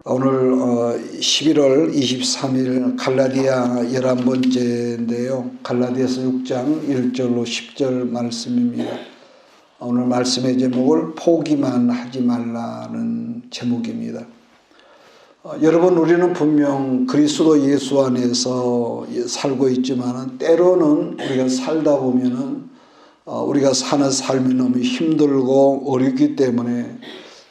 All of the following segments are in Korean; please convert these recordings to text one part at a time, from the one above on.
오늘 11월 23일 갈라디아 11번째인데요. 갈라디아서 6장 1절로 10절 말씀입니다. 오늘 말씀의 제목을 포기만 하지 말라는 제목입니다. 여러분, 우리는 분명 그리스도 예수 안에서 살고 있지만 때로는 우리가 살다 보면은 우리가 사는 삶이 너무 힘들고 어렵기 때문에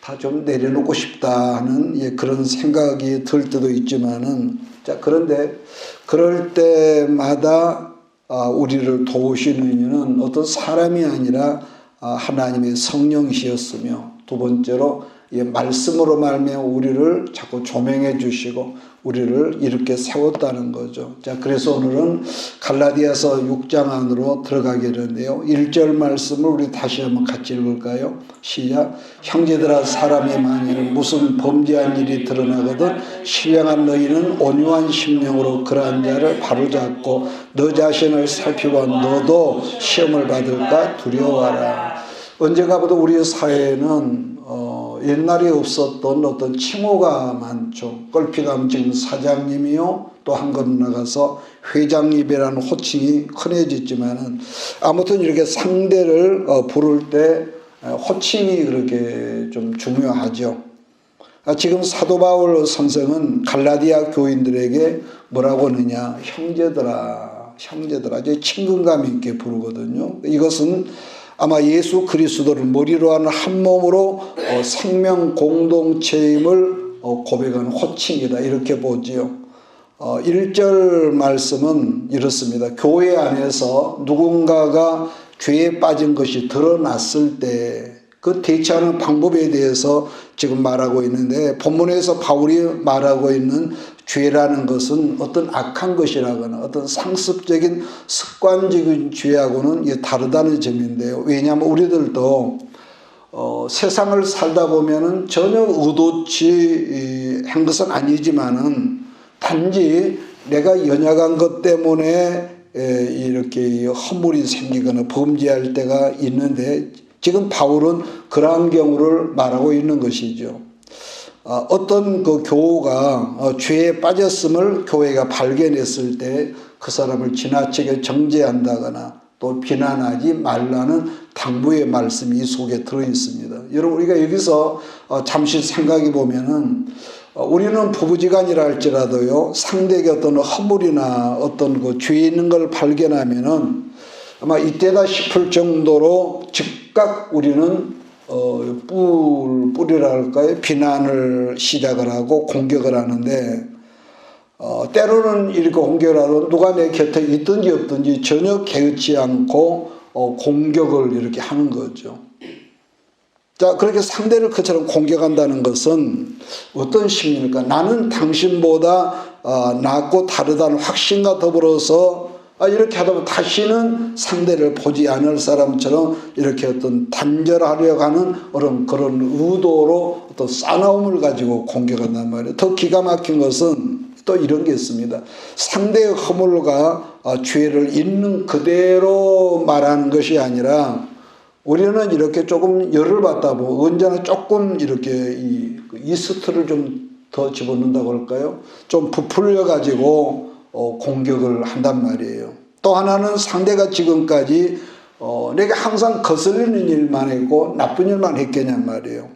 다 좀 내려놓고 싶다 하는 그런 생각이 들 때도 있지만은, 그런데 그럴 때마다 우리를 도우시는 이는 어떤 사람이 아니라 하나님의 성령이셨으며, 두 번째로 말씀으로 말미암아 우리를 자꾸 조명해 주시고 우리를 이렇게 세웠다는 거죠. 그래서 오늘은 갈라디아서 6장 안으로 들어가게 되는데요. 1절 말씀을 우리 다시 한번 같이 읽을까요? 시작. 형제들아, 사람이 만일 무슨 범죄한 일이 드러나거든 신령한 너희는 온유한 심령으로 그러한 자를 바로잡고 너 자신을 살펴봐. 너도 시험을 받을까 두려워하라. 언젠가부터 우리 사회에는 옛날에 없었던 어떤 칭호가 많죠. 껄피감 지금 사장님이요, 또 한 건 나가서 회장님이라는 호칭이 흔해졌지만은, 아무튼 이렇게 상대를 부를 때 호칭이 그렇게 좀 중요하죠. 지금 사도 바울 선생은 갈라디아 교인들에게 뭐라고 하느냐, 형제들아, 이제 친근감 있게 부르거든요. 이것은 아마 예수 그리스도를 머리로 하는 한 몸으로 생명 공동체임을 고백하는 호칭이다, 이렇게 보지요. 1절 말씀은 이렇습니다. 교회 안에서 누군가가 죄에 빠진 것이 드러났을 때 그 대처하는 방법에 대해서 지금 말하고 있는데, 본문에서 바울이 말하고 있는 죄라는 것은 어떤 악한 것이라거나 어떤 상습적인 습관적인 죄하고는 다르다는 점인데요. 왜냐하면 우리들도 세상을 살다 보면은 전혀 의도치 한 것은 아니지만은 단지 내가 연약한 것 때문에 이렇게 허물이 생기거나 범죄할 때가 있는데, 지금 바울은 그러한 경우를 말하고 있는 것이죠. 어떤 그 교우가 죄에 빠졌음을 교회가 발견했을 때 그 사람을 지나치게 정죄한다거나 또 비난하지 말라는 당부의 말씀이 이 속에 들어 있습니다. 여러분, 우리가 여기서 잠시 생각해 보면은 우리는 부부지간이라 할지라도요, 상대에게 어떤 허물이나 어떤 그 죄 있는 걸 발견하면은 아마 이때다 싶을 정도로 즉각 우리는 뿌리라 할까요? 비난을 시작을 하고 공격을 하는데, 때로는 이렇게 공격을 하도 누가 내 곁에 있든지 없든지 전혀 개의치 않고 공격을 이렇게 하는 거죠. 그렇게 상대를 그처럼 공격한다는 것은 어떤 심리입니까? 나는 당신보다 낫고 다르다는 확신과 더불어서 이렇게 하다 보면 다시는 상대를 보지 않을 사람처럼 이렇게 어떤 단절하려고 하는 그런 의도로 어떤 싸나움을 가지고 공격한단 말이에요. 더 기가 막힌 것은 또 이런 게 있습니다. 상대의 허물과 죄를 있는 그대로 말하는 것이 아니라, 우리는 이렇게 조금 열을 받다 보면 언제나 조금 이렇게 이스트를 좀 더 집어넣는다고 할까요? 좀 부풀려 가지고 공격을 한단 말이에요. 또 하나는 상대가 지금까지 내가 항상 거슬리는 일만 했고 나쁜 일만 했겠냔 말이에요.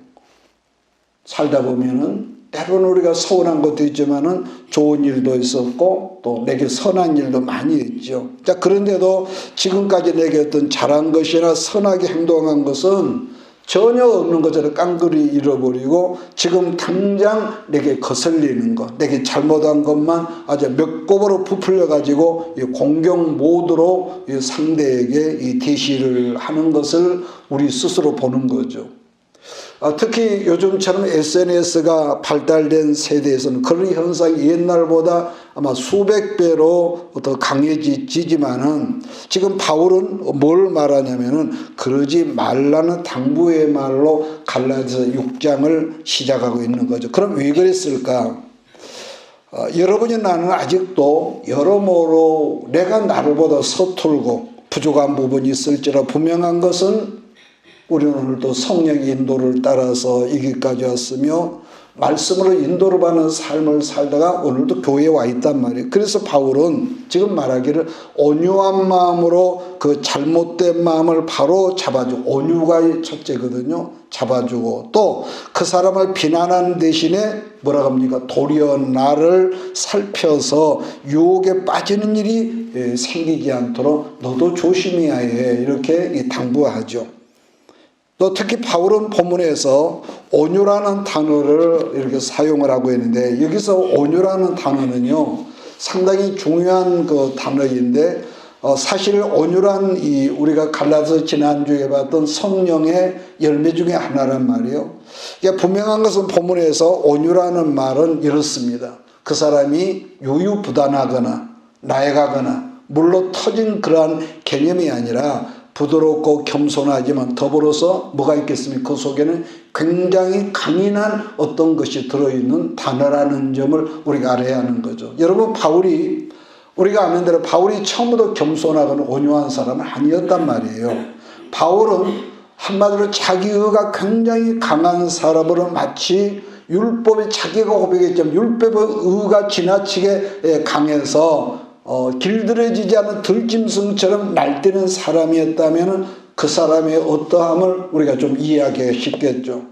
살다 보면은 때로는 우리가 서운한 것도 있지만은 좋은 일도 있었고 또 내게 선한 일도 많이 있죠. 그런데도 지금까지 내게 어떤 잘한 것이나 선하게 행동한 것은 전혀 없는 것처럼 깡그리 잃어버리고, 지금 당장 내게 거슬리는 것, 내게 잘못한 것만 아주 몇 곱으로 부풀려 가지고 공격 모드로 상대에게 대시를 하는 것을 우리 스스로 보는 거죠. 특히 요즘처럼 SNS가 발달된 세대에서는 그런 현상이 옛날보다 아마 수백 배로 더 강해지지만은, 지금 바울은 뭘 말하냐면은 그러지 말라는 당부의 말로 갈라디아서 6장을 시작하고 있는 거죠. 그럼 왜 그랬을까? 여러분이 나는 아직도 여러모로 내가 나를 보다 서툴고 부족한 부분이 있을지라 분명한 것은 우리는 오늘도 성령의 인도를 따라서 이 길까지 왔으며 말씀으로 인도를 받는 삶을 살다가 오늘도 교회에 와 있단 말이에요. 그래서 바울은 지금 말하기를 온유한 마음으로 그 잘못된 마음을 바로 잡아주고, 온유가 첫째거든요. 잡아주고, 또 그 사람을 비난하는 대신에 뭐라고 합니까? 도리어 나를 살펴서 유혹에 빠지는 일이 생기지 않도록 너도 조심해야 해, 이렇게 당부하죠. 또 특히 바울은 본문에서 온유라는 단어를 이렇게 사용을 하고 있는데, 여기서 온유라는 단어는요 상당히 중요한 그 단어인데, 사실 온유란 우리가 갈라서 지난주에 봤던 성령의 열매 중에 하나란 말이에요. 그러니까 분명한 것은 본문에서 온유라는 말은 이렇습니다. 그 사람이 유유부단하거나 나해가거나 물로 터진 그러한 개념이 아니라 부드럽고 겸손하지만 더불어서 뭐가 있겠습니까? 그 속에는 굉장히 강인한 어떤 것이 들어있는 단어라는 점을 우리가 알아야 하는 거죠. 여러분, 우리가 아는 대로 바울이 처음부터 겸손하거나 온유한 사람은 아니었단 말이에요. 바울은 한마디로 자기의가 굉장히 강한 사람으로, 마치 율법에 자기가 고백했지만 율법의 의가 지나치게 강해서 길들여지지 않은 들짐승처럼 날뛰는 사람이었다면 그 사람의 어떠함을 우리가 좀 이해하기 쉽겠죠.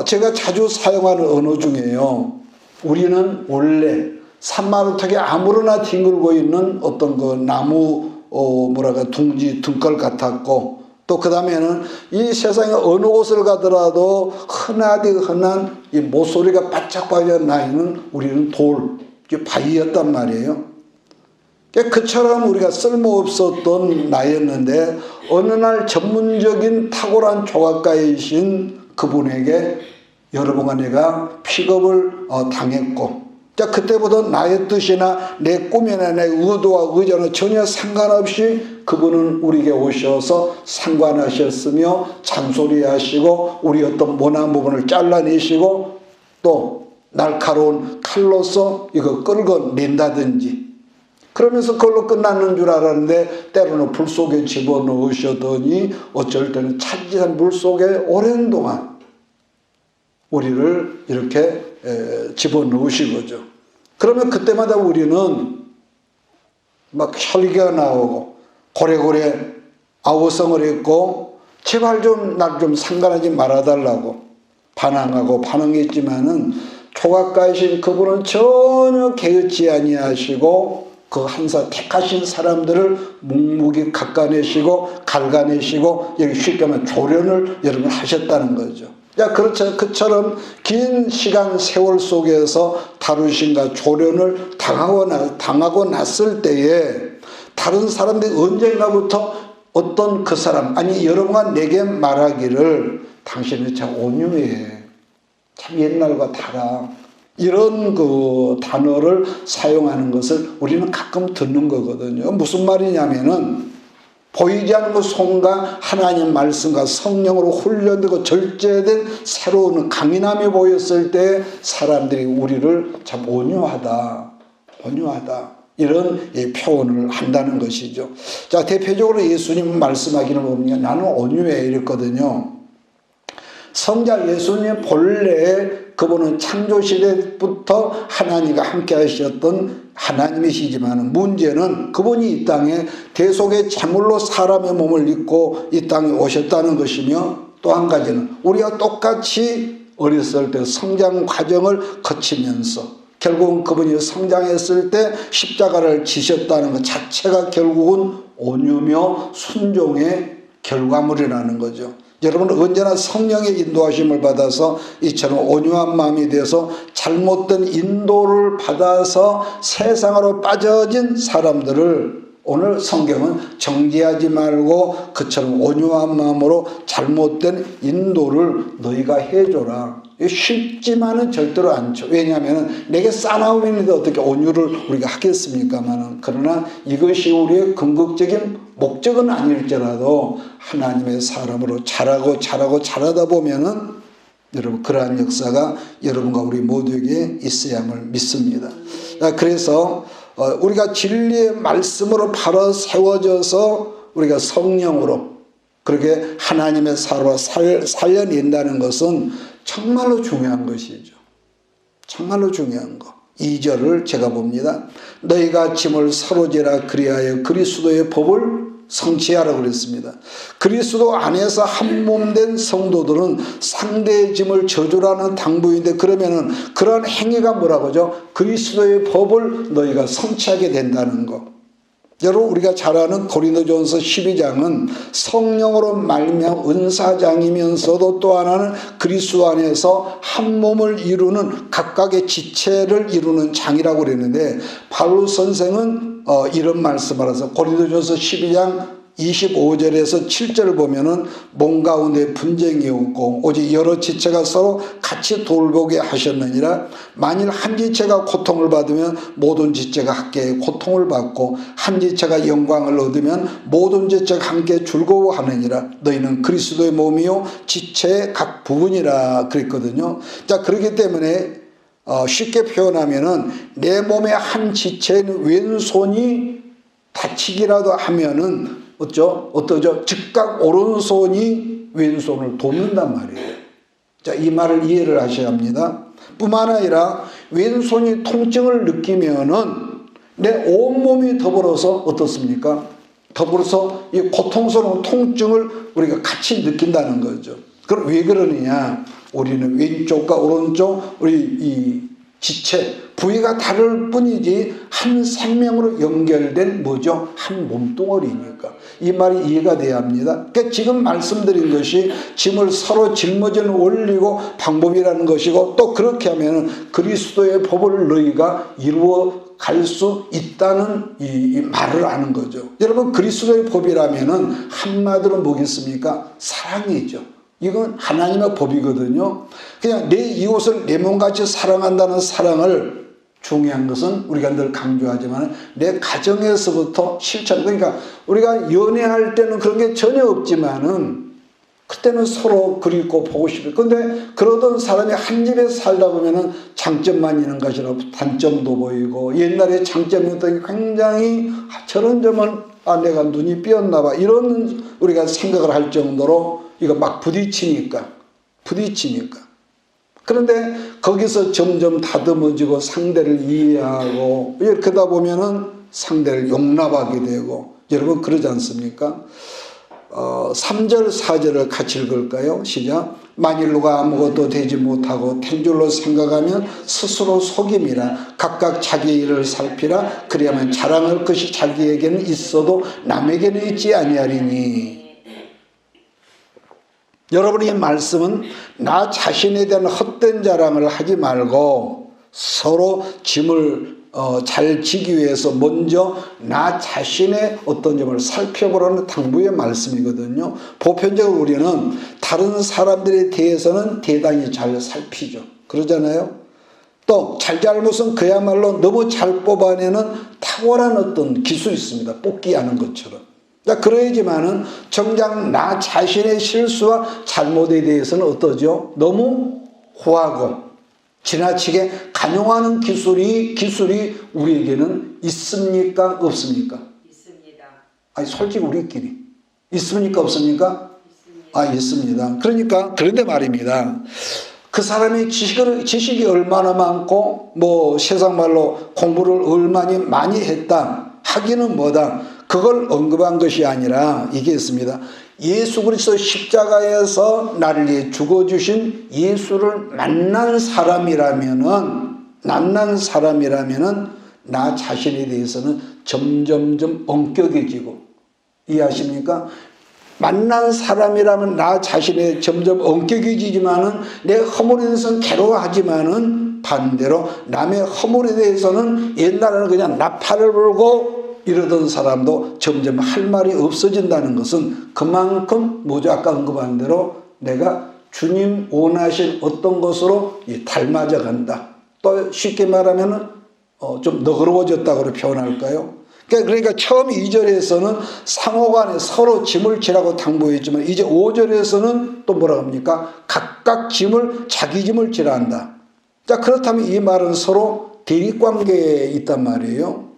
제가 자주 사용하는 언어 중에요, 우리는 원래 산마루턱에 아무렇나 뒹굴고 있는 어떤 그 나무 둥지 등걸 같았고, 또 그 다음에는 이 세상에 어느 곳을 가더라도 흔한 이 모서리가 바짝바짝 나 있는 우리는 바위였단 말이에요. 그처럼 우리가 쓸모없었던 나였는데, 어느 날 전문적인 탁월한 조각가이신 그분에게 여러분과 내가 픽업을 당했고, 그때부터 나의 뜻이나 내 꿈이나 내 의도와 의도는 전혀 상관없이 그분은 우리에게 오셔서 상관하셨으며 잔소리하시고 우리 어떤 모난 부분을 잘라내시고, 또 날카로운 칼로서 이거 끌어낸다든지, 그러면서 그걸로 끝나는 줄 알았는데 때로는 불 속에 집어넣으셨더니 어쩔 때는 차지한 물 속에 오랜 동안 우리를 이렇게 집어넣으시고죠. 그러면 그때마다 우리는 막 혈기가 나오고 고래고래 아우성을 했고, 제발 좀 날 좀 상관하지 말아달라고 반항했지만은 조각가이신 그분은 전혀 개의치 아니하시고 그 한사 택하신 사람들을 묵묵히 깎아내시고 갈가내시고, 여기 쉽게 말하면 조련을 여러분 하셨다는 거죠. 그렇죠. 그처럼 긴 시간 세월 속에서 다루신가 조련을 당하고 났을 때에 다른 사람들이 언젠가부터 어떤 그 사람, 아니 여러분과 내게 말하기를 당신은 참 온유해, 참 옛날과 달라, 이런 그 단어를 사용하는 것을 우리는 가끔 듣는 거거든요. 무슨 말이냐면은 보이지 않는 그 손과 하나님 말씀과 성령으로 훈련되고 절제된 새로운 강인함이 보였을 때 사람들이 우리를 참 온유하다 이런 표현을 한다는 것이죠. 자, 대표적으로 예수님 말씀하기를 보면 나는 온유해 이랬거든요. 성자 예수님 본래 그분은 창조시대부터 하나님과 함께 하셨던 하나님이시지만, 문제는 그분이 이 땅에 대속의 제물로 사람의 몸을 입고 이 땅에 오셨다는 것이며, 또 한 가지는 우리가 똑같이 어렸을 때 성장 과정을 거치면서 결국은 그분이 성장했을 때 십자가를 지셨다는 것 자체가 결국은 온유며 순종의 결과물이라는 거죠. 여러분은 언제나 성령의 인도하심을 받아서 이처럼 온유한 마음이 되어서 잘못된 인도를 받아서 세상으로 빠져진 사람들을 오늘 성경은 정죄하지 말고 그처럼 온유한 마음으로 잘못된 인도를 너희가 해줘라. 쉽지만은 절대로 않죠. 왜냐하면 내게 싸나움인데 어떻게 온유를 우리가 하겠습니까만, 그러나 이것이 우리의 궁극적인 목적은 아닐지라도 하나님의 사람으로 자라다 보면은 여러분 그러한 역사가 여러분과 우리 모두에게 있어야 함을 믿습니다. 그래서 우리가 진리의 말씀으로 바로 세워져서 우리가 성령으로 그렇게 하나님의 사로 살려낸다는 것은 정말로 중요한 것이죠. 정말로 중요한 거. 2절을 제가 봅니다. 너희가 짐을 사로지라 그리하여 그리스도의 법을 성취하라고 그랬습니다. 그리스도 안에서 한 몸 된 성도들은 상대의 짐을 져주라는 당부인데, 그러면은 그런 행위가 뭐라고 하죠? 그리스도의 법을 너희가 성취하게 된다는 거. 여러분, 우리가 잘 아는 고린도전서 12장은 성령으로 말미암아 은사장이면서도 또 하나는 그리스도 안에서 한 몸을 이루는 각각의 지체를 이루는 장이라고 그랬는데, 바울 선생은 이런 말씀을 하셔서 고린도전서 12장 25절에서 7절을 보면은 몸 가운데 분쟁이 없고 오직 여러 지체가 서로 같이 돌보게 하셨느니라. 만일 한 지체가 고통을 받으면 모든 지체가 함께 고통을 받고 한 지체가 영광을 얻으면 모든 지체가 함께 즐거워하느니라. 너희는 그리스도의 몸이요 지체의 각 부분이라 그랬거든요. 자, 그렇기 때문에 쉽게 표현하면은 내 몸의 한 지체는 왼손이 다치기라도 하면은 어떠죠? 즉각 오른손이 왼손을 돕는단 말이에요. 자, 이 말을 이해를 하셔야 합니다. 뿐만 아니라 왼손이 통증을 느끼면은 내 온몸이 더불어서 어떻습니까? 더불어서 이 고통스러운 통증을 우리가 같이 느낀다는 거죠. 그럼 왜 그러느냐? 우리는 왼쪽과 오른쪽 우리 이 지체 부위가 다를 뿐이지 한 생명으로 연결된 뭐죠? 한 몸뚱어리니까. 이 말이 이해가 돼야 합니다. 그러니까 지금 말씀드린 것이 짐을 서로 짊어지는 원리고 방법이라는 것이고, 또 그렇게 하면 그리스도의 법을 너희가 이루어 갈 수 있다는 이 말을 하는 거죠. 여러분, 그리스도의 법이라면은 한마디로 뭐겠습니까? 사랑이죠. 이건 하나님의 법이거든요. 그냥 내 이웃을 내 몸같이 사랑한다는 사랑을, 중요한 것은 우리가 늘 강조하지만 내 가정에서부터 실천. 그러니까 우리가 연애할 때는 그런 게 전혀 없지만은 그때는 서로 그립고 보고 싶어요. 근데 그러던 사람이 한 집에 살다 보면은 장점만 있는 것이라 단점도 보이고, 옛날에 장점이었던 게 굉장히 저런 점은 내가 눈이 삐었나 봐, 이런 우리가 생각을 할 정도로 이거 막 부딪히니까. 그런데 거기서 점점 다듬어지고 상대를 이해하고 그러다 보면은 상대를 용납하게 되고, 여러분 그러지 않습니까? 3절 4절을 같이 읽을까요? 시작. 만일 누가 아무것도 되지 못하고 된 줄로 생각하면 스스로 속임이라. 각각 자기 일을 살피라. 그리하면 자랑할 것이 자기에게는 있어도 남에게는 있지 아니하리니. 여러분의 말씀은 나 자신에 대한 헛된 자랑을 하지 말고 서로 짐을 잘 지기 위해서 먼저 나 자신의 어떤 점을 살펴보라는 당부의 말씀이거든요. 보편적으로 우리는 다른 사람들에 대해서는 대단히 잘 살피죠. 그러잖아요. 또 잘잘못은 그야말로 너무 잘 뽑아내는 탁월한 어떤 기술이 있습니다. 뽑기하는 것처럼. 그러야지만은 정작 나 자신의 실수와 잘못에 대해서는 어떠죠? 너무 호하고 지나치게 간용하는 기술이 우리에게는 있습니까? 없습니까? 있습니다. 아니, 솔직히 우리끼리 있습니까? 없습니까? 있습니다. 있습니다. 그러니까 그런데 말입니다. 그 사람이 지식이 얼마나 많고 뭐 세상 말로 공부를 얼마나 많이 했다 하기는 뭐다, 그걸 언급한 것이 아니라 이게 있습니다. 예수 그리스도 십자가에서 나를 위해 죽어주신 예수를 만난 사람이라면은 나 자신에 대해서는 점점점 엄격해지고, 이해하십니까? 만난 사람이라면 나 자신에 점점 엄격해지지만은 내 허물에 대해서는 괴로워하지만은 반대로 남의 허물에 대해서는 옛날에는 그냥 나팔을 불고 이러던 사람도 점점 할 말이 없어진다는 것은 그만큼 뭐죠? 아까 언급한 대로 내가 주님 원하신 어떤 것으로 닮아져 간다. 또 쉽게 말하면 좀 너그러워졌다고 표현할까요? 그러니까 처음 2절에서는 상호간에 서로 짐을 지라고 당부했지만 이제 5절에서는 또 뭐라고 합니까? 각각 자기 짐을 지라 한다. 자, 그렇다면 이 말은 서로 대립관계에 있단 말이에요.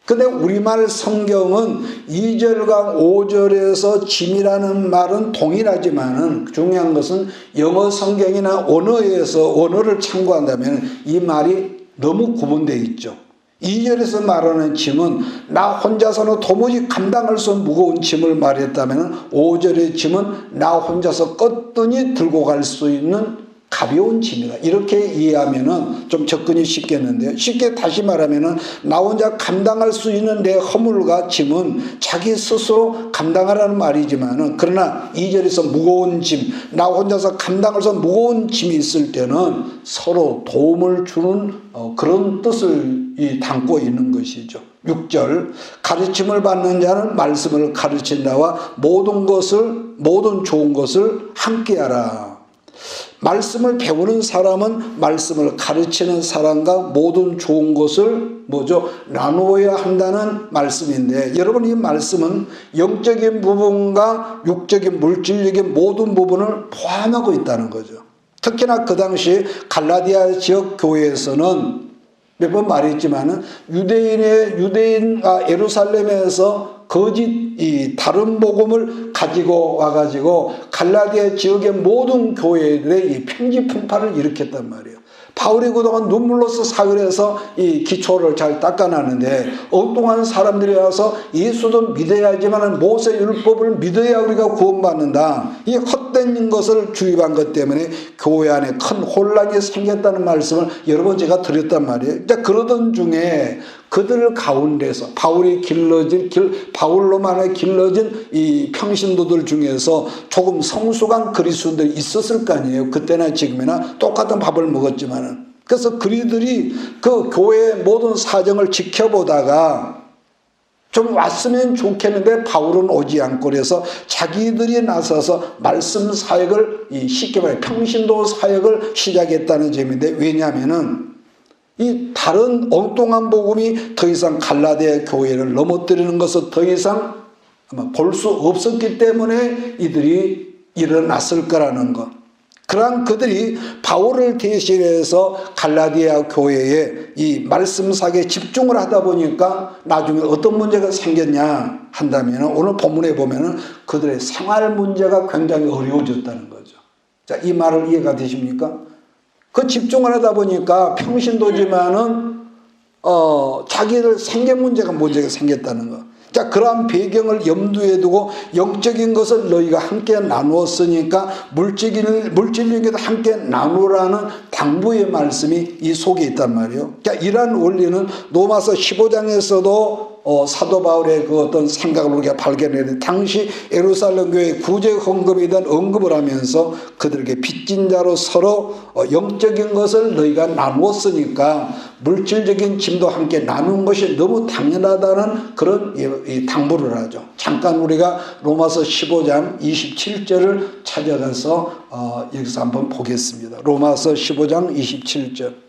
근데 우리말 성경은 2절과 5절에서 짐이라는 말은 동일하지만은 중요한 것은 영어 성경이나 언어에서 언어를 참고한다면 이 말이 너무 구분되어 있죠. 2절에서 말하는 짐은 나 혼자서는 도무지 감당할 수 없는 무거운 짐을 말했다면 5절의 짐은 나 혼자서 껐더니 들고 갈 수 있는 가벼운 짐이다. 이렇게 이해하면은 좀 접근이 쉽겠는데요. 쉽게 다시 말하면은 나 혼자 감당할 수 있는 내 허물과 짐은 자기 스스로 감당하라는 말이지만은 그러나 2절에서 무거운 짐, 나 혼자서 감당할 수 없는 무거운 짐이 있을 때는 서로 도움을 주는 그런 뜻을 담고 있는 것이죠. 6절 가르침을 받는 자는 말씀을 가르친다와 모든 좋은 것을 함께하라. 말씀을 배우는 사람은 말씀을 가르치는 사람과 모든 좋은 것을 나누어야 한다는 말씀인데, 여러분 이 말씀은 영적인 부분과 육적인 물질적인 모든 부분을 포함하고 있다는 거죠. 특히나 그 당시 갈라디아 지역 교회에서는 몇 번 말했지만은 유대인과 예루살렘에서 거짓 다른 복음을 가지고 와가지고 갈라디아 지역의 모든 교회들의 이 편지 풍파를 일으켰단 말이에요. 바울이 그동안 눈물로써 사흘에서 이 기초를 잘 닦아놨는데 엉뚱한 사람들이 와서 예수도 믿어야지만 모세 율법을 믿어야 우리가 구원받는다. 이 헛된 것을 주입한 것 때문에 교회 안에 큰 혼란이 생겼다는 말씀을 여러 번 제가 드렸단 말이에요. 그러던 중에 그들 가운데서 바울로만에 길러진 이 평신도들 중에서 조금 성숙한 그리스도인들이 있었을 거 아니에요. 그때나 지금이나 똑같은 밥을 먹었지만은. 그래서 그리들이 그 교회의 모든 사정을 지켜보다가 좀 왔으면 좋겠는데 바울은 오지 않고 그래서 자기들이 나서서 말씀 사역을 쉽게 말해 평신도 사역을 시작했다는 점인데, 왜냐하면은 이 다른 엉뚱한 복음이 더 이상 갈라디아 교회를 넘어뜨리는 것을 더 이상 아마 볼 수 없었기 때문에 이들이 일어났을 거라는 것. 그러한 그들이 바울을 대신해서 갈라디아 교회에 이 말씀 사역에 집중을 하다 보니까 나중에 어떤 문제가 생겼냐 한다면 오늘 본문에 보면은 그들의 생활 문제가 굉장히 어려워졌다는 거죠. 자, 이 말을 이해가 되십니까? 그 집중을 하다 보니까 평신도지만은 자기들 생계 문제가 생겼다는 거. 자, 그러한 배경을 염두에 두고 영적인 것을 너희가 함께 나누었으니까 물질적인 것도 함께 나누라는 당부의 말씀이 이 속에 있단 말이에요. 자, 이러한 원리는 로마서 15장에서도 사도 바울의 그 어떤 생각을 우리가 발견해야 당시 예루살렘 교회 구제 헌금에 대한 언급을 하면서 그들에게 빚진 자로 서로 영적인 것을 너희가 나누었으니까 물질적인 짐도 함께 나누는 것이 너무 당연하다는 그런 당부를 하죠. 잠깐 우리가 로마서 15장 27절을 찾아가서 여기서 한번 보겠습니다. 로마서 15장 27절.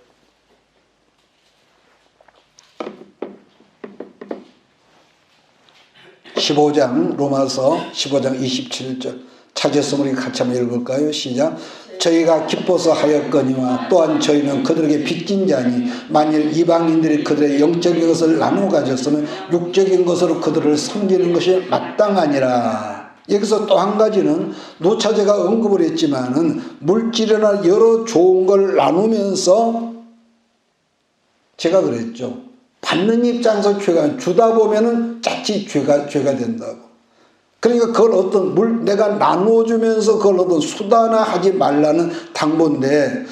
로마서 15장 27절 찾았으면 우리 같이 한번 읽을까요? 시작. 저희가 기뻐서 하였거니와 또한 저희는 그들에게 빚진 자니 만일 이방인들이 그들의 영적인 것을 나누어 가졌으면 육적인 것으로 그들을 섬기는 것이 마땅하니라. 여기서 또 한 가지는 노차 제가 언급을 했지만은 물질이나 여러 좋은 걸 나누면서 제가 그랬죠. 받는 입장에서 죄가, 주다 보면은 자칫 죄가 된다고. 그러니까 그걸 내가 나누어주면서 그걸 어떤 수단화하지 말라는 당부인데,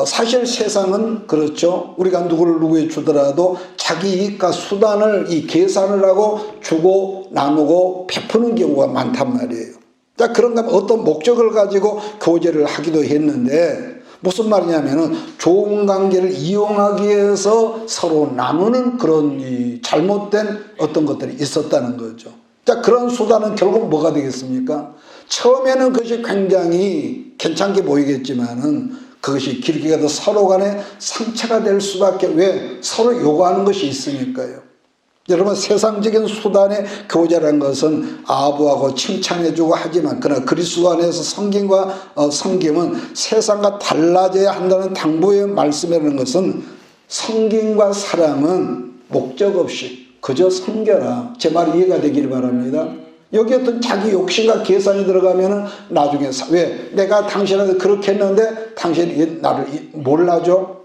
사실 세상은 그렇죠. 우리가 누구에 주더라도 자기 이익과 수단을 계산을 하고 주고 나누고 베푸는 경우가 많단 말이에요. 자, 그런가 하면 어떤 목적을 가지고 교제를 하기도 했는데, 무슨 말이냐면은 좋은 관계를 이용하기 위해서 서로 나누는 그런 잘못된 어떤 것들이 있었다는 거죠. 자, 그런 수단은 결국 뭐가 되겠습니까? 처음에는 그것이 굉장히 괜찮게 보이겠지만은 그것이 길게 가도 서로 간에 상처가 될 수밖에, 왜? 서로 요구하는 것이 있으니까요. 여러분, 세상적인 수단의 교제라는 것은 아부하고 칭찬해주고 하지만, 그러나 그리스도 안에서 섬김과 섬김은 세상과 달라져야 한다는 당부의 말씀이라는 것은 섬김과 사랑은 목적 없이 그저 섬겨라. 제 말이 이해가 되기를 바랍니다. 여기 어떤 자기 욕심과 계산이 들어가면은 나중에 왜 내가 당신한테 그렇게 했는데 당신이 나를 몰라줘?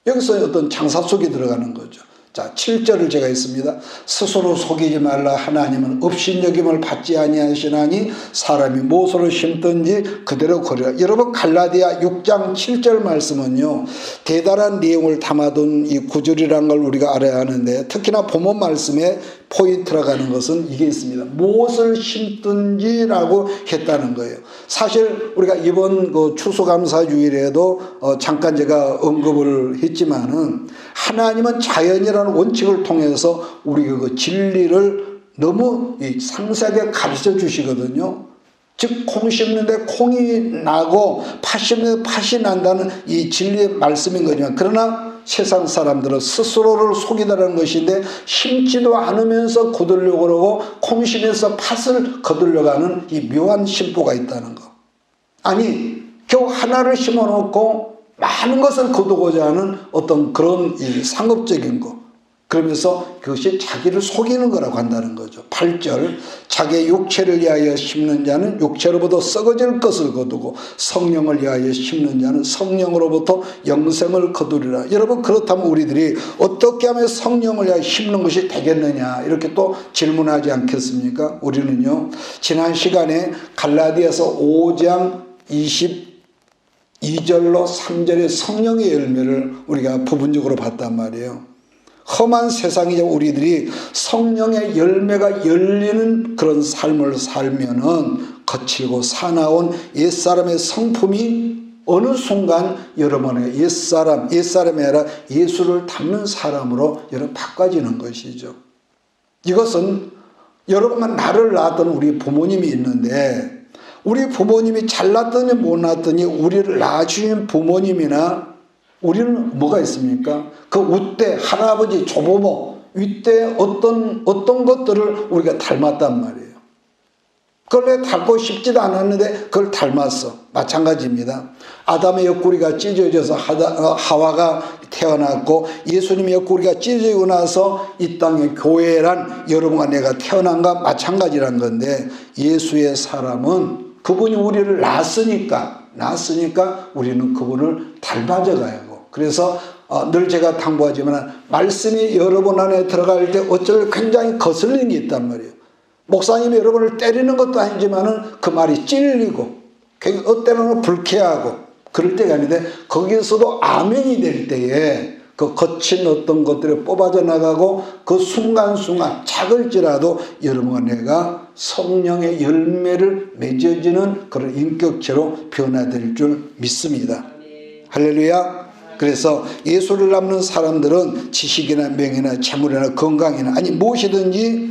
여기서 어떤 장사 속에 들어가는 거죠. 자, 7절을 제가 있습니다. 스스로 속이지 말라. 하나님은 업신여김을 받지 아니하시나니 사람이 무엇으로 심든지 그대로 거리라. 여러분, 갈라디아 6장 7절 말씀은요, 대단한 내용을 담아둔 이 구절이라는 걸 우리가 알아야 하는데, 특히나 본문 말씀에 포인트라고 하는 것은 이게 있습니다. 무엇을 심든지라고 했다는 거예요. 사실 우리가 이번 그 추수감사주일에도 잠깐 제가 언급을 했지만은, 하나님은 자연이라는 원칙을 통해서 우리가 그 진리를 너무 상세하게 가르쳐 주시거든요. 즉, 콩 심는데 콩이 나고 팥 심는데 팥이 난다는 이 진리의 말씀인 거지만, 그러나 세상 사람들은 스스로를 속이다라는 것인데, 심지도 않으면서 거두려고 그러고 콩 심에서 팥을 거두려고 하는 이 묘한 심보가 있다는 거. 아니, 겨우 하나를 심어놓고 많은 것을 거두고자 하는 어떤 그런 이 상업적인 거, 그러면서 그것이 자기를 속이는 거라고 한다는 거죠. 8절, 자기의 육체를 위하여 심는 자는 육체로부터 썩어질 것을 거두고 성령을 위하여 심는 자는 성령으로부터 영생을 거두리라. 여러분, 그렇다면 우리들이 어떻게 하면 성령을 위하여 심는 것이 되겠느냐, 이렇게 또 질문하지 않겠습니까? 우리는요, 지난 시간에 갈라디아서 5장 22절로 3절의 성령의 열매를 우리가 부분적으로 봤단 말이에요. 험한 세상에 우리들이 성령의 열매가 열리는 그런 삶을 살면은 거칠고 사나운 옛사람의 성품이 어느 순간 여러분의 옛사람이 아니라 예수를 닮는 사람으로 여러분 바꿔지는 것이죠. 이것은 여러분만 나를 낳았던 우리 부모님이 있는데, 우리 부모님이 잘났더니 못났더니 우리를 낳아주신 부모님이나 우리는 뭐가 있습니까? 그 윗대 할아버지, 조부모, 윗대 어떤 것들을 우리가 닮았단 말이에요. 그걸 내가 닮고 싶지도 않았는데 그걸 닮았어. 마찬가지입니다. 아담의 옆구리가 찢어져서 하와가 태어났고, 예수님의 옆구리가 찢어지고 나서 이 땅의 교회란 여러분과 내가 태어난 것과 마찬가지란 건데, 예수의 사람은 그분이 우리를 낳았으니까 우리는 그분을 닮아져 가요. 그래서 늘 제가 당부하지만, 말씀이 여러분 안에 들어갈 때 어쩔 굉장히 거슬리는 게 있단 말이에요. 목사님이 여러분을 때리는 것도 아니지만은 그 말이 찔리고 어때는 불쾌하고 그럴 때가 아닌데, 거기에서도 아멘이 될 때에 그 거친 어떤 것들이 뽑아져 나가고 그 순간순간 작을지라도 여러분과 내가 성령의 열매를 맺어지는 그런 인격체로 변화될 줄 믿습니다. 할렐루야. 그래서 예수를 닮는 사람들은 지식이나 명예나 재물이나 건강이나 아니 무엇이든지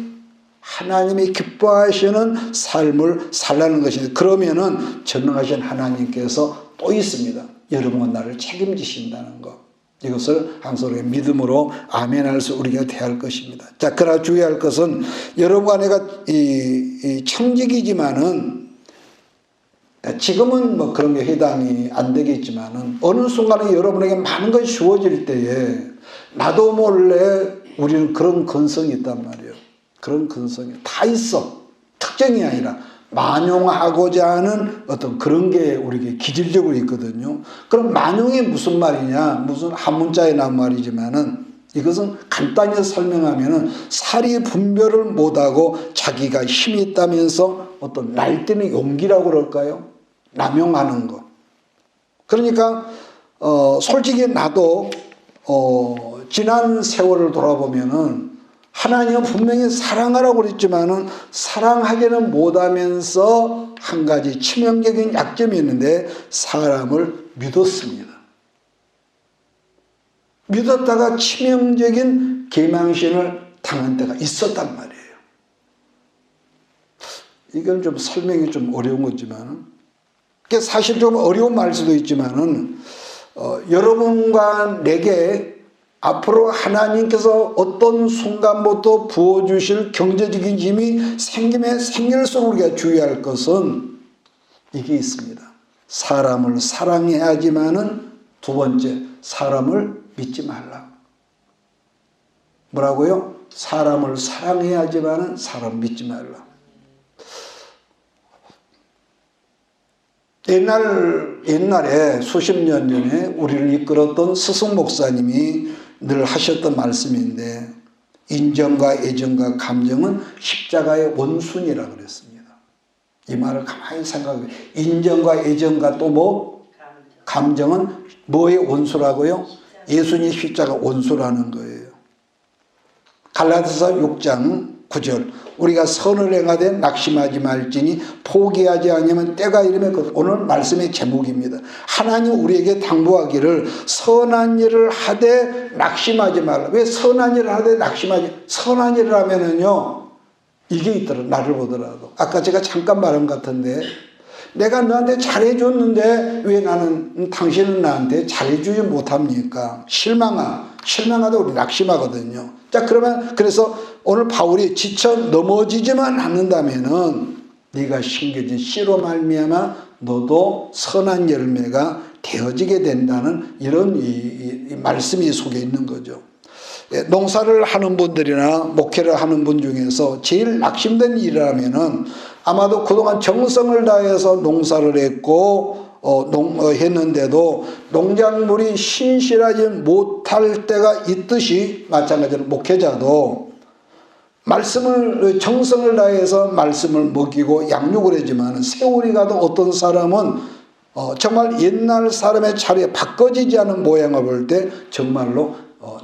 하나님이 기뻐하시는 삶을 살라는 것이죠. 그러면은 전능하신 하나님께서 또 있습니다. 여러분과 나를 책임지신다는 것. 이것을 항상 우리가 믿음으로 아멘할 수 우리가 대할 것입니다. 자, 그러나 주의할 것은 여러분과 내가 이 청직이지만은, 지금은 뭐 그런 게 해당이 안 되겠지만은, 어느 순간에 여러분에게 많은 것이 주어질 때에 나도 몰래 우리는 그런 근성이 있단 말이에요. 그런 근성이 다 있어. 특정이 아니라 만용하고자 하는 어떤 그런 게 우리에게 기질적으로 있거든요. 그럼 만용이 무슨 말이냐? 무슨 한 문자에 나온 말이지만은, 이것은 간단히 설명하면은 사리 분별을 못하고 자기가 힘이 있다면서 어떤 날뛰는 용기라고 그럴까요? 남용하는 거. 그러니까 솔직히 나도 지난 세월을 돌아보면은, 하나님은 분명히 사랑하라고 그랬지만은 사랑하지는 못하면서 한 가지 치명적인 약점이 있는데, 사람을 믿었습니다. 믿었다가 치명적인 계명신을 당한 때가 있었단 말이에요. 이건 좀 설명이 좀 어려운 거지만, 사실 좀 어려운 말 수도 있지만은, 여러분과 내게 앞으로 하나님께서 어떤 순간부터 부어주실 경제적인 힘이 생길수록 우리가 주의할 것은 이게 있습니다. 사람을 사랑해야 하지만은, 두 번째, 사람을 믿지 말라. 뭐라고요? 사람을 사랑해야지만 사람 믿지 말라. 옛날에 수십 년 전에 우리를 이끌었던 스승 목사님이 늘 하셨던 말씀인데, 인정과 애정과 감정은 십자가의 원순이라고 그랬습니다. 이 말을 가만히 생각해. 인정과 애정과 또 뭐? 감정은 뭐의 원수라고요? 예수님 십자가 원수라는 거예요. 갈라디아서 6장 9절, 우리가 선을 행하되 낙심하지 말지니 포기하지 않으면 때가 이르면, 오늘 말씀의 제목입니다. 하나님 우리에게 당부하기를 선한 일을 하되 낙심하지 말라. 왜 선한 일을 하되 낙심하지? 선한 일을 하면은요 이게 있더라. 나를 보더라도 아까 제가 잠깐 말한 것 같은데, 내가 너한테 잘해줬는데 왜 당신은 나한테 잘해주지 못합니까? 실망하다 우리 낙심하거든요. 자, 그래서 오늘 바울이 지쳐 넘어지지만 않는다면은 네가 심겨진 씨로 말미암아 너도 선한 열매가 되어지게 된다는 이런 이 말씀이 속에 있는 거죠. 농사를 하는 분들이나 목회를 하는 분 중에서 제일 낙심된 일이라면은 아마도 그동안 정성을 다해서 농사를 했고 했는데도 농작물이 신실하지 못할 때가 있듯이, 마찬가지로 목회자도 정성을 다해서 말씀을 먹이고 양육을 하지만 세월이 가도 어떤 사람은 정말 옛날 사람의 차례에 바꿔지지 않은 모양을 볼 때 정말로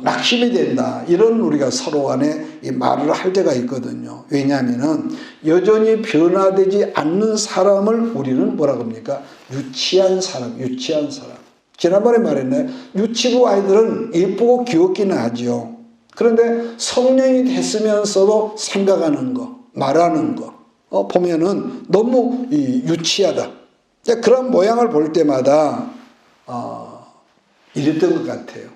낙심이 된다. 이런 우리가 서로 간에 이 말을 할 때가 있거든요. 왜냐하면은 여전히 변화되지 않는 사람을 우리는 뭐라고 합니까? 유치한 사람. 지난번에 말했네. 유치부 아이들은 예쁘고 귀엽기는 하죠. 그런데 성령이 됐으면서도 생각하는 거, 말하는 거 보면은 너무 유치하다. 그런 모양을 볼 때마다 이랬던 것 같아요.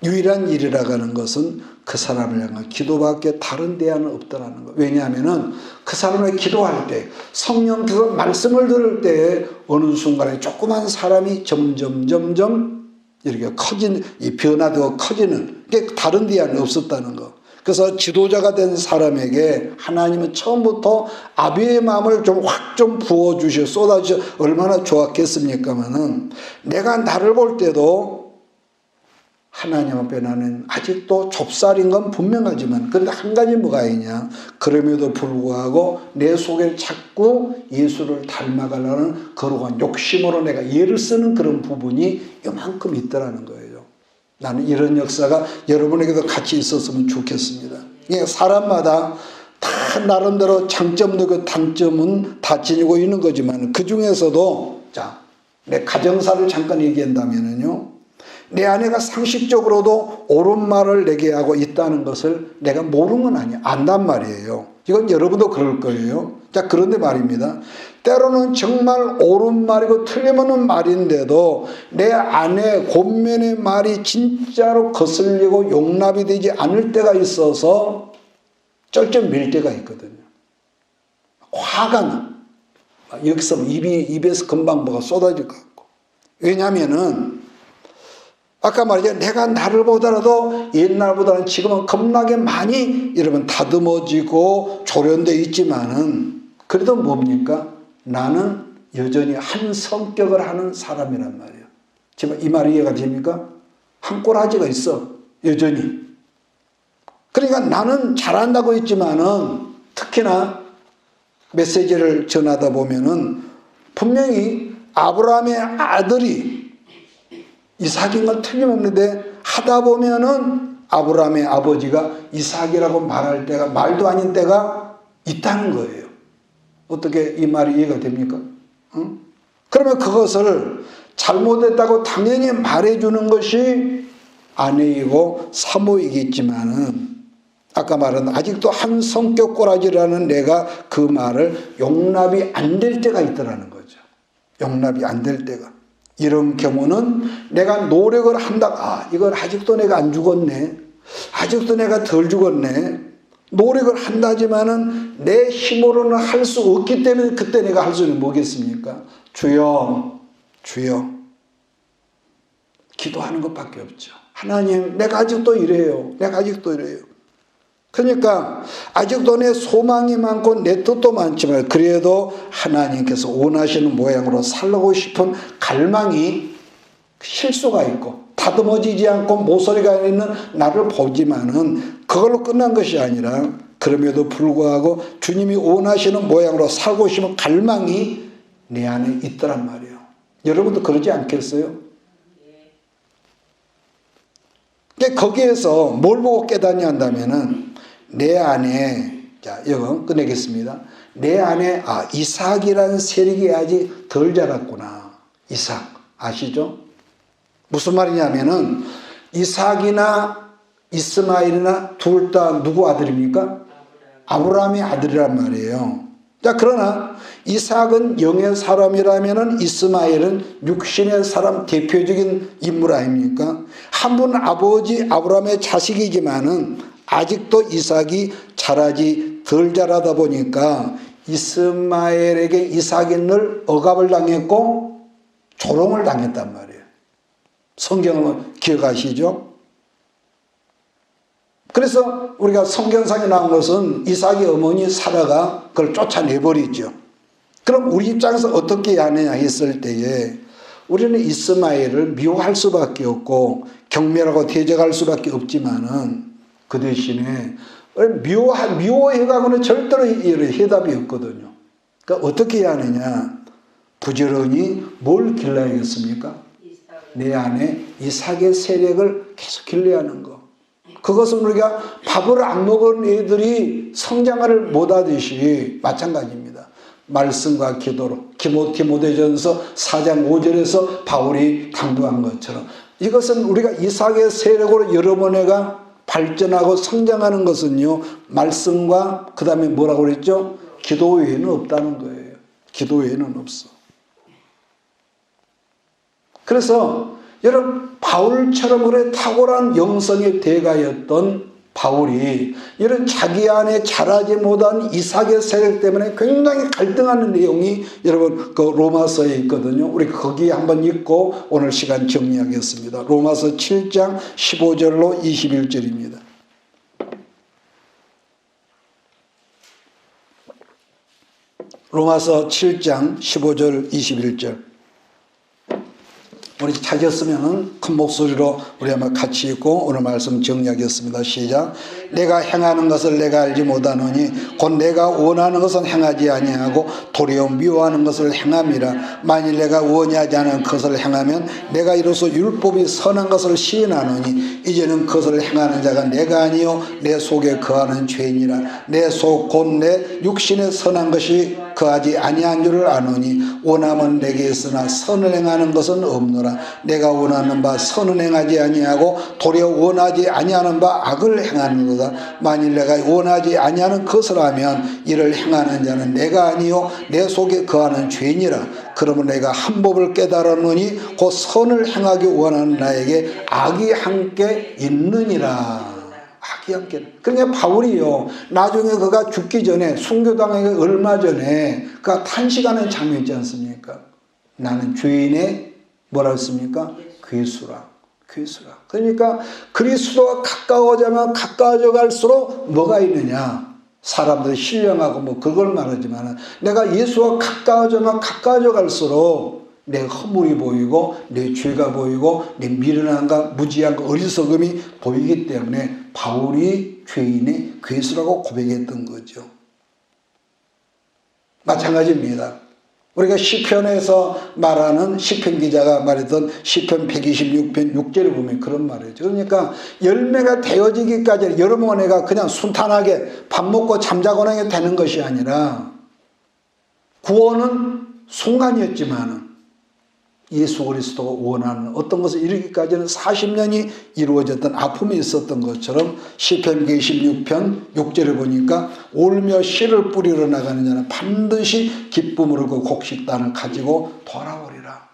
유일한 일이라고 하는 것은 그 사람을 향한 기도밖에 다른 대안은 없다라는 거. 왜냐하면은 그 사람을 기도할 때, 성령께서 말씀을 들을 때 어느 순간에 조그만 사람이 점점 이렇게 변화되고 커지는 게 다른 대안이 없었다는 거. 그래서 지도자가 된 사람에게 하나님은 처음부터 아비의 마음을 확 부어주셔, 쏟아주셔. 얼마나 좋았겠습니까마는, 내가 나를 볼 때도 하나님 앞에 나는 아직도 좁쌀인 건 분명하지만, 그런데 한 가지 뭐가 있냐? 그럼에도 불구하고 내 속에 자꾸 예수를 닮아가려는 거룩한 욕심으로 내가 예를 쓰는 그런 부분이 이만큼 있더라는 거예요. 나는 이런 역사가 여러분에게도 같이 있었으면 좋겠습니다. 사람마다 다 나름대로 장점도 그 단점은 다 지니고 있는 거지만, 그 중에서도 내 가정사를 잠깐 얘기한다면요, 내 아내가 상식적으로도 옳은 말을 내게 하고 있다는 것을 내가 모르는 건 아니야. 안단 말이에요. 이건 여러분도 그럴 거예요. 그런데 말입니다. 때로는 정말 옳은 말이고 틀림없는 말인데도 내 아내 권면의 말이 진짜로 거슬리고 용납이 되지 않을 때가 있어서 쩔쩔 밀 때가 있거든요. 화가 나. 여기서 입에서 금방 뭐가 쏟아질 것 같고. 왜냐하면은 아까 말이죠. 내가 나를 보더라도 옛날보다는 지금은 겁나게 많이 여러분 다듬어지고 조련되어 있지만은, 그래도 뭡니까? 나는 여전히 한 성격을 하는 사람이란 말이에요. 지금 이 말이 이해가 됩니까? 한 꼬라지가 있어. 여전히. 그러니까 나는 잘한다고 했지만은, 특히나 메시지를 전하다 보면은 분명히 아브라함의 아들이 이삭인 건 틀림없는데, 하다 보면은 아브라함의 아버지가 이삭이라고 말할 때가, 말도 아닌 때가 있다는 거예요. 어떻게 이 말이 이해가 됩니까? 응? 그러면 그것을 잘못했다고 당연히 말해주는 것이 아내이고 사모이겠지만은, 아까 말한 아직도 한 성격 꼬라지라는 내가 그 말을 용납이 안 될 때가 있더라는 거죠. 용납이 안 될 때가. 이런 경우는 내가 노력을 한다. 이걸 아직도 내가 안 죽었네. 아직도 내가 덜 죽었네. 노력을 한다지만은 내 힘으로는 할 수 없기 때문에, 그때 내가 할 수 있는 게 뭐겠습니까? 주여, 주여. 기도하는 것밖에 없죠. 하나님, 내가 아직도 이래요. 내가 아직도 이래요. 그러니까 아직도 내 소망이 많고 내 뜻도 많지만 그래도 하나님께서 원하시는 모양으로 살고 싶은 갈망이 실수가 있고 다듬어지지 않고 모서리가 있는 나를 보지만은 그걸로 끝난 것이 아니라 그럼에도 불구하고 주님이 원하시는 모양으로 살고 싶은 갈망이 내 안에 있더란 말이에요. 여러분도 그러지 않겠어요? 거기에서 뭘 보고 깨닫냐 한다면은 내 안에, 자, 이거 끝내겠습니다. 내 안에, 이삭이라는 세력이 아직 덜 자랐구나. 이삭. 아시죠? 무슨 말이냐면은, 이삭이나 이스마엘이나 둘 다 누구 아들입니까? 아브라함의 아들이란 말이에요. 자, 그러나 이삭은 영의 사람이라면은 이스마엘은 육신의 사람 대표적인 인물 아닙니까? 한 분 아버지 아브라함의 자식이지만은 아직도 이삭이 자라지 덜 자라다 보니까 이스마엘에게 이삭이 늘 억압을 당했고 조롱을 당했단 말이에요. 성경을 기억하시죠? 그래서 우리가 성경상에 나온 것은 이삭의 어머니 사라가 그걸 쫓아내버리죠. 그럼 우리 입장에서 어떻게 하느냐 했을 때에 우리는 이스마엘을 미워할 수밖에 없고 경멸하고 대적할 수밖에 없지만은 그 대신에 미워해가고는 절대로 해답이 없거든요. 그러니까 어떻게 해야 하느냐? 부지런히 뭘 길러야겠습니까? 내 안에 이삭의 세력을 계속 길러야 하는 거. 그것은 우리가 밥을 안 먹은 애들이 성장을 못하듯이 마찬가지입니다. 말씀과 기도로 디모데전서 4장 5절에서 바울이 강조한 것처럼 이것은 우리가 이삭의 세력으로 여러 번에가 발전하고 성장하는 것은요, 말씀과 그 다음에 뭐라고 그랬죠? 기도 외에는 없다는 거예요. 기도 외에는 없어. 그래서 여러분, 바울처럼 그래 탁월한 영성의 대가였던 바울이 이런 자기 안에 자라지 못한 이삭의 세력 때문에 굉장히 갈등하는 내용이 여러분 그 로마서에 있거든요. 우리 거기 한번 읽고 오늘 시간 정리하겠습니다. 로마서 7장 15절로 21절입니다. 로마서 7장 15절 21절. 우리 찾았으면 큰 목소리로 우리 한번 같이 읽고 오늘 말씀 정리하겠습니다. 시작. 내가 행하는 것을 내가 알지 못하노니 곧 내가 원하는 것은 행하지 아니하고 도리어 미워하는 것을 행함이라. 만일 내가 원하지 않은 것을 행하면 내가 이로써 율법이 선한 것을 시인하노니 이제는 그것을 행하는 자가 내가 아니요 내 속에 거하는 죄인이라. 내 속 곧 내 육신에 선한 것이 거하지 아니한 줄을 아노니 원함은 내게 있으나 선을 행하는 것은 없노라. 내가 원하는 바 선은 행하지 아니하고 도리어 원하지 아니하는 바 악을 행하는도다. 만일 내가 원하지 아니하는 것을 하면 이를 행하는 자는 내가 아니요 내 속에 거하는 죄인이라. 그러면 내가 한 법을 깨달았노니 곧 선을 행하기 원하는 나에게 악이 함께 있느니라. 악이 함께. 그러니까 바울이요, 나중에 그가 죽기 전에 순교당하기 얼마 전에 그가 탄식하는 장면 있지 않습니까? 나는 죄인의 뭐라 했습니까? 괴수라. 괴수라. 그러니까 그리스도와 가까워져면 가까워져 갈수록 뭐가 있느냐? 사람들이 신령하고 뭐 그걸 말하지만 내가 예수와 가까워져면 가까워져 갈수록 내 허물이 보이고 내 죄가 보이고 내 미련함과 무지함과 어리석음이 보이기 때문에 바울이 죄인의 괴수라고 고백했던 거죠. 마찬가지입니다. 우리가 시편에서 말하는 시편 기자가 말했던 시편 126편 6절에 보면 그런 말이죠. 그러니까 열매가 되어지기까지 여러분 애가 그냥 순탄하게 밥 먹고 잠자거나 되는 것이 아니라 구원은 순간이었지만 예수 그리스도가 원하는 어떤 것을 이루기까지는 40년이 이루어졌던 아픔이 있었던 것처럼 시편 26편 6절에 보니까 울며 씨를 뿌리러 나가는 자는 반드시 기쁨으로 그 곡식단을 가지고 돌아오리라.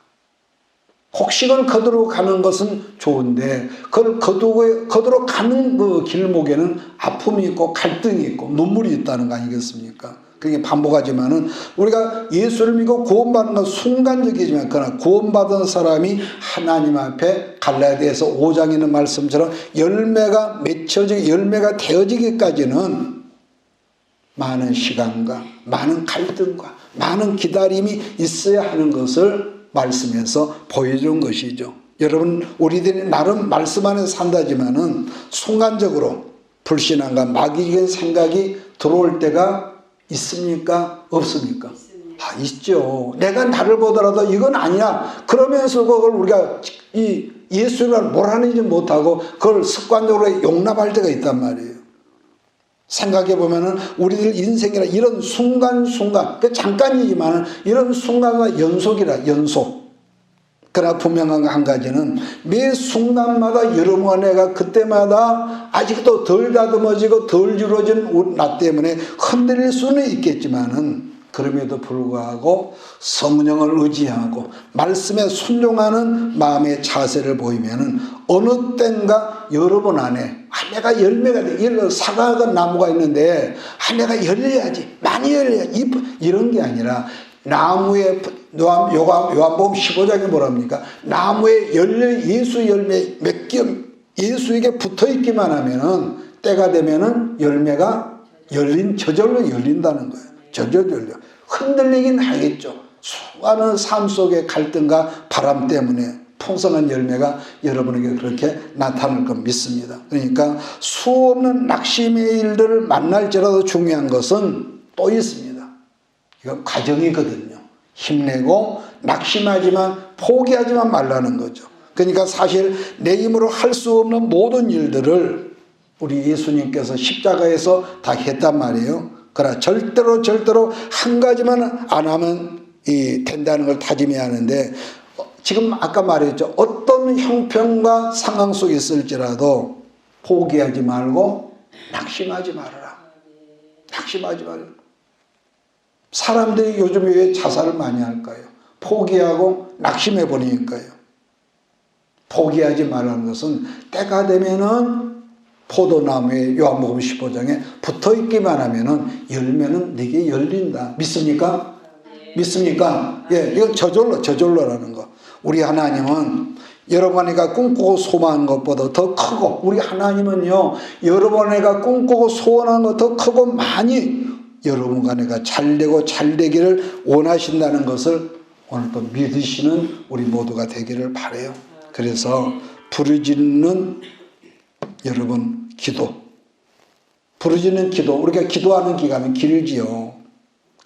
곡식을 거두러 가는 것은 좋은데 그걸 거두러 가는 그 길목에는 아픔이 있고 갈등이 있고 눈물이 있다는 거 아니겠습니까? 그게 반복하지만은 우리가 예수를 믿고 구원받는 건 순간적이지만 그러나 구원받은 사람이 하나님 앞에 갈라디아서 5장에 있는 말씀처럼 열매가 맺혀지고 열매가 되어지기까지는 많은 시간과 많은 갈등과 많은 기다림이 있어야 하는 것을 말씀에서 보여준 것이죠. 여러분, 우리들이 나름 말씀 안에 산다지만은 순간적으로 불신앙과 마귀적인 생각이 들어올 때가 있습니까? 없습니까? 아, 있죠. 내가 나를 보더라도 이건 아니야. 그러면서 그걸 우리가 이 예수를 몰아내지 못하고 그걸 습관적으로 용납할 때가 있단 말이에요. 생각해 보면은 우리들 인생이라 이런 순간순간, 그 잠깐이지만 이런 순간과 연속이라, 연속. 그러나 분명한 한 가지는 매 순간마다 여러분과 내가 그때마다 아직도 덜 다듬어지고 덜 이루어진 나 때문에 흔들릴 수는 있겠지만은 그럼에도 불구하고 성령을 의지하고 말씀에 순종하는 마음의 자세를 보이면은 어느 때인가 여러분 안에 내가 열매가 돼. 예를 들어 사과가 나무가 있는데 내가 열려야지, 많이 열려야지, 이런 게 아니라 나무에 요한복음 15장에 뭐랍니까? 나무에 예수 열매 몇 겹 예수에게 붙어 있기만 하면은 때가 되면은 열매가 저절로 열린다는 거예요. 저절로 열려. 흔들리긴 하겠죠. 수많은 삶 속의 갈등과 바람 때문에 풍성한 열매가 여러분에게 그렇게 나타날 것 믿습니다. 그러니까 수없는 낙심의 일들을 만날지라도 중요한 것은 또 있습니다. 이건 과정이거든요. 힘내고 낙심하지만 포기하지만 말라는 거죠. 그러니까 사실 내 힘으로 할 수 없는 모든 일들을 우리 예수님께서 십자가에서 다 했단 말이에요. 그러나 절대로 한 가지만 안 하면 된다는 걸 다짐해야 하는데 지금 아까 말했죠. 어떤 형편과 상황 속에 있을지라도 포기하지 말고 낙심하지 말아라. 낙심하지 말아라. 사람들이 요즘 왜 자살을 많이 할까요? 포기하고 낙심해 버리니까요. 포기하지 말라는 것은 때가 되면은 포도나무에 요한복음 15장에 붙어있기만 하면은 열매는 내게 열린다. 믿습니까? 믿습니까? 예, 이건 저절로라는 거. 우리 하나님은 여러분과 꿈꾸고 소망하는 것보다 더 크고, 우리 하나님은요, 여러분과 꿈꾸고 소원하는 것 더 크고 많이 여러분과 내가 잘되고 잘되기를 원하신다는 것을 오늘 또 믿으시는 우리 모두가 되기를 바라요. 그래서 부르짖는 여러분 기도, 부르짖는 기도, 우리가 기도하는 기간은 길지요.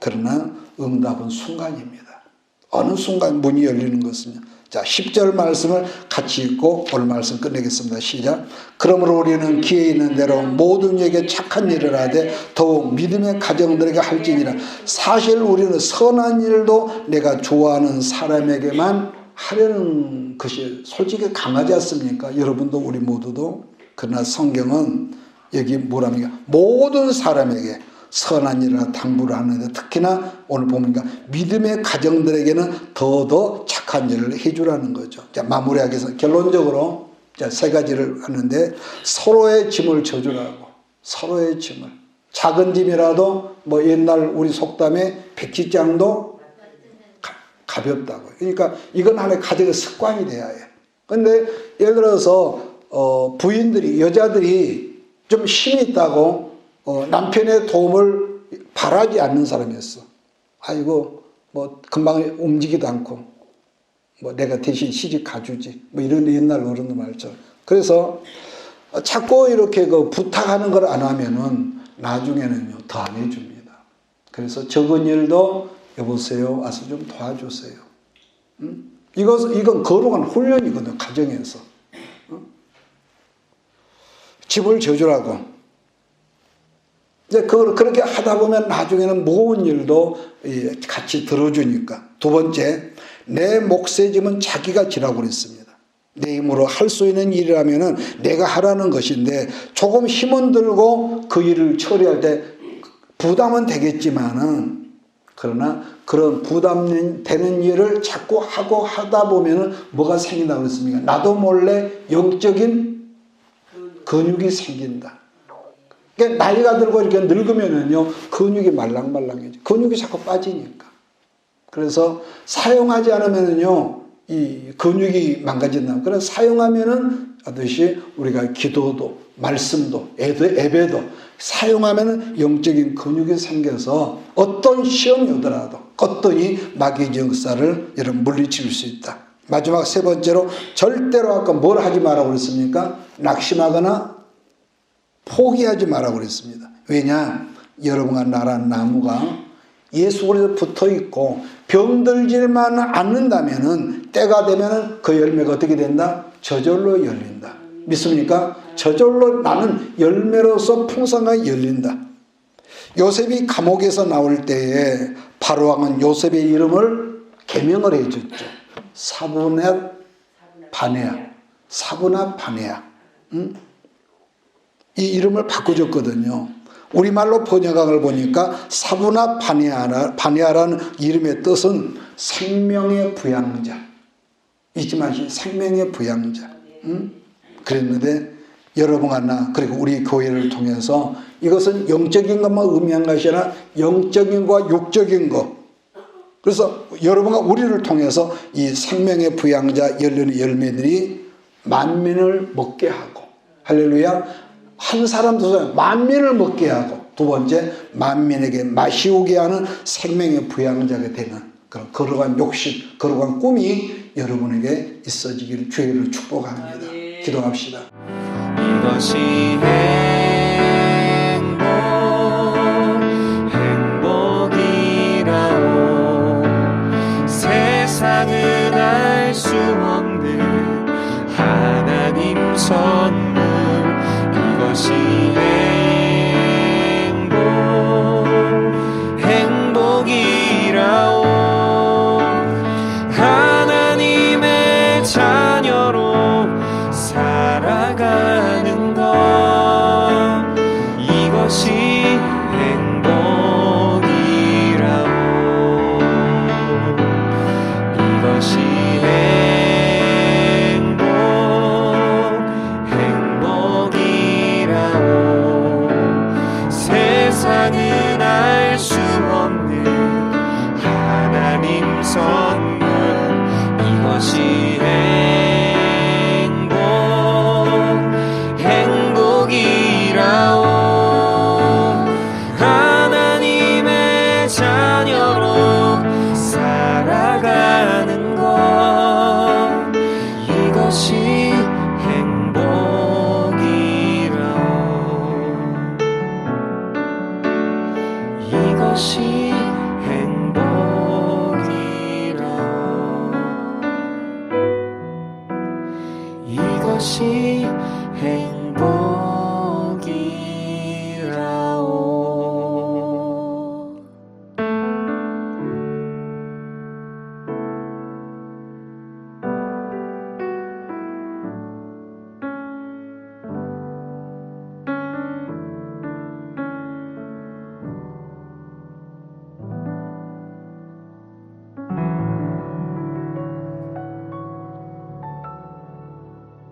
그러나 응답은 순간입니다. 어느 순간 문이 열리는 것은요. 자, 10절 말씀을 같이 읽고 오늘 말씀 끝내겠습니다. 시작. 그러므로 우리는 기회 있는 대로 모든 이에게 착한 일을 하되 더욱 믿음의 가정들에게 할지니라. 사실 우리는 선한 일도 내가 좋아하는 사람에게만 하려는 것이 솔직히 강하지 않습니까? 여러분도 우리 모두도. 그러나 성경은 여기 뭐랍니까? 모든 사람에게 선한 일이나 당부를 하는데 특히나 오늘 보니까 믿음의 가정들에게는 더더 착한 일을 해주라는 거죠. 자, 마무리하기 위해서 결론적으로 자, 세 가지를 하는데 서로의 짐을 져주라고. 서로의 짐을. 작은 짐이라도 뭐 옛날 우리 속담에 백지장도 가볍다고. 그러니까 이건 하나의 가정의 습관이 돼야 해요. 근데 예를 들어서 부인들이, 여자들이 좀 힘이 있다고 남편의 도움을 바라지 않는 사람이었어. 아이고, 뭐, 금방 움직이도 않고, 뭐, 내가 대신 시집 가주지. 뭐, 이런 옛날 어른들 말처럼. 그래서 자꾸 이렇게 부탁하는 걸 안 하면은 나중에는요, 더 안 해줍니다. 그래서 적은 일도 여보세요, 와서 좀 도와주세요. 응? 이건 거룩한 훈련이거든요, 가정에서. 응? 집을 져주라고. 이제 그렇게 하다 보면 나중에는 무거운 일도 같이 들어주니까. 두 번째, 내 몫의 짐은 자기가 지라고 그랬습니다. 내 힘으로 할 수 있는 일이라면은 내가 하라는 것인데 조금 힘은 들고 그 일을 처리할 때 부담은 되겠지만은 그러나 그런 부담되는 일을 자꾸 하고 하다 보면은 뭐가 생긴다고 그랬습니까? 나도 몰래 영적인 근육이 생긴다. 그러니까 나이가 들고 이렇게 늙으면은요, 근육이 말랑말랑해져. 근육이 자꾸 빠지니까. 그래서 사용하지 않으면은요, 이 근육이 망가진다. 그래서 사용하면은 하듯이 우리가 기도도, 말씀도, 예배도 사용하면은 영적인 근육이 생겨서 어떤 시험이 오더라도 껐더니 마귀의 역사를 여러분 물리칠 수 있다. 마지막 세 번째로 절대로 아까 뭘 하지 말라고 그랬습니까? 낙심하거나 포기하지 말라고 그랬습니다. 왜냐? 여러분과 나란 나무가 예수 그리스도에 붙어 있고 병들지만 않는다면은 때가 되면은 그 열매가 어떻게 된다? 저절로 열린다. 믿습니까? 저절로 나는 열매로서 풍성하게 열린다. 요셉이 감옥에서 나올 때에 바로왕은 요셉의 이름을 개명을 해줬죠. 사브낫 바네아. 사브낫 바네아. 이 이름을 바꿔줬거든요. 우리말로 번역학을 보니까 사브낫 바네아라는 이름의 뜻은 생명의 부양자. 잊지 마시고 생명의 부양자. 그랬는데 여러분과 나 그리고 우리 교회를 통해서 이것은 영적인 것만 의미한 것이 아니라 영적인 것과 육적인 것. 그래서 여러분과 우리를 통해서 이 생명의 부양자 열리는 열매들이 만민을 먹게 하고, 할렐루야, 한 사람 두 사람 만민을 먹게 하고, 두 번째 만민에게 마시오게 하는 생명의 부양자가 되는 그런 거룩한 욕심, 거룩한 꿈이 여러분에게 있어지기를 주의를 축복합니다. 기도합시다. 이것이 행복이라오. 세상은 알 수 없는 하나님 선물. 이것이 행복이라오. 하나님의 자녀로 살아가는 것. 이것이 행복이라오. 이것이 행복이라오. 세상은 알 수 없는 하나님 선물. 이것이 행복이라오. 하나님의 자녀로 살아가는 것. 이것이 행복이라오. 이것이 행복이라오. 이것이 행복이라오.